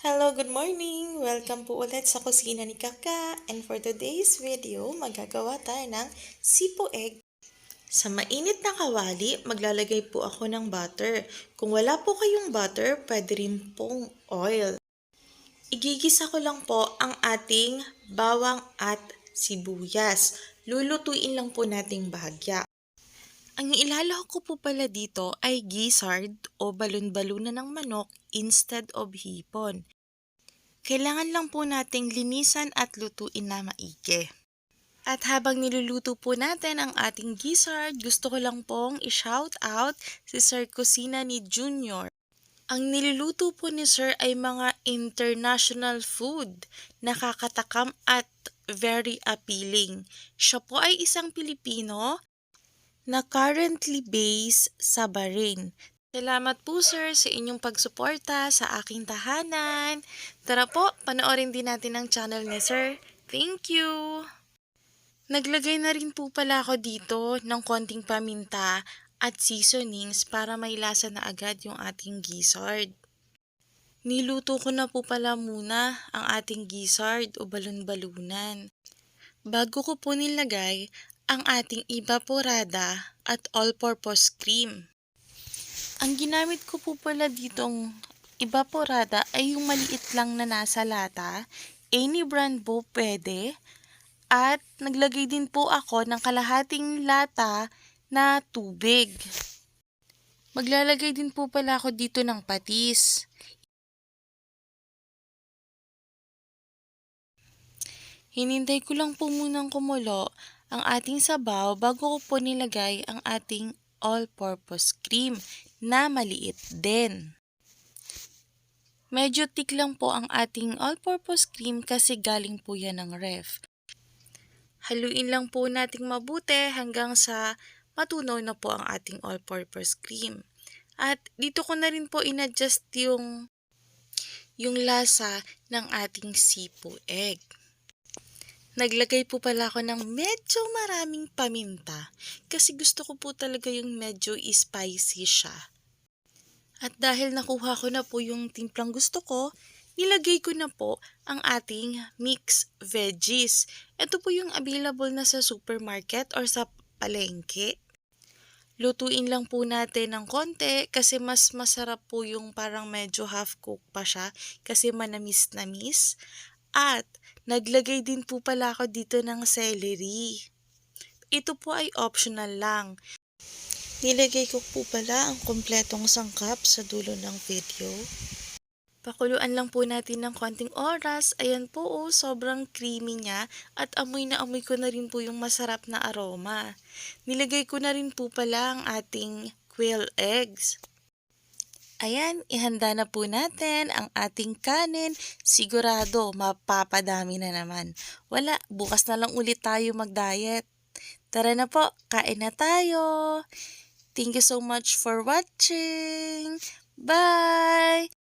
Hello, good morning! Welcome po ulit sa kusina ni Kaka. And for today's video, magagawa tayo ng sipo egg. Sa mainit na kawali, maglalagay po ako ng butter. Kung wala po kayong butter, pwede rin pong oil. Igigisa ko lang po ang ating bawang at sibuyas. Lulutuin lang po nating bahagya. Ang ilalahok ko po pala dito ay gizzard o balon-balunan ng manok instead of hipon. Kailangan lang po nating linisan at lutuin na maigi. At habang niluluto po natin ang ating gizzard, gusto ko lang pong i-shout out si Sir Kusina ni Junior. Ang niluluto po ni Sir ay mga international food, nakakatakam at very appealing. Siya po ay isang Pilipino na currently based sa Bahrain. Salamat po sir sa inyong pagsuporta sa aking tahanan. Tara po, panoorin din natin ang channel ni sir. Thank you! Naglagay na rin po pala ako dito ng konting paminta at seasonings para may lasa na agad yung ating gizzard. Niluto ko na po pala muna ang ating gizzard o balon-balunan. Bago ko po nilagay ang ating evaporada at all-purpose cream. Ang ginamit ko po pala ditong evaporada ay yung maliit lang na nasa lata. Any brand po pwede. At naglagay din po ako ng kalahating lata na tubig. Maglalagay din po pala ako dito ng patis. Hinintay ko lang po munang kumulo ang ating sabaw bago ko po nilagay ang ating all-purpose cream na maliit din. Medyo thick lang po ang ating all-purpose cream kasi galing po yan ng ref. Haluin lang po nating mabuti hanggang sa matunaw na po ang ating all-purpose cream. At dito ko na rin po inadjust yung lasa ng ating sipo egg. Naglagay po pala ako ng medyo maraming paminta kasi gusto ko po talaga yung medyo spicy siya. At dahil nakuha ko na po yung timplang gusto ko, nilagay ko na po ang ating mixed veggies. Ito po yung available na sa supermarket or sa palengke. Lutuin lang po natin ng konti kasi mas masarap po yung parang medyo half-cooked pa siya kasi manamis-namis. At naglagay din po pala ako dito ng celery. Ito po ay optional lang. Nilagay ko po pala ang kumpletong sangkap sa dulo ng video. Pakuluan lang po natin ng konting oras. Ayan po oh, sobrang creamy niya at amoy na amoy ko na rin po yung masarap na aroma. Nilagay ko na rin po pala ang ating quail eggs. Ayan, ihanda na po natin ang ating kanin. Sigurado, mapapadami na naman. Wala, bukas na lang ulit tayo mag-diet. Tara na po, kain na tayo. Thank you so much for watching. Bye!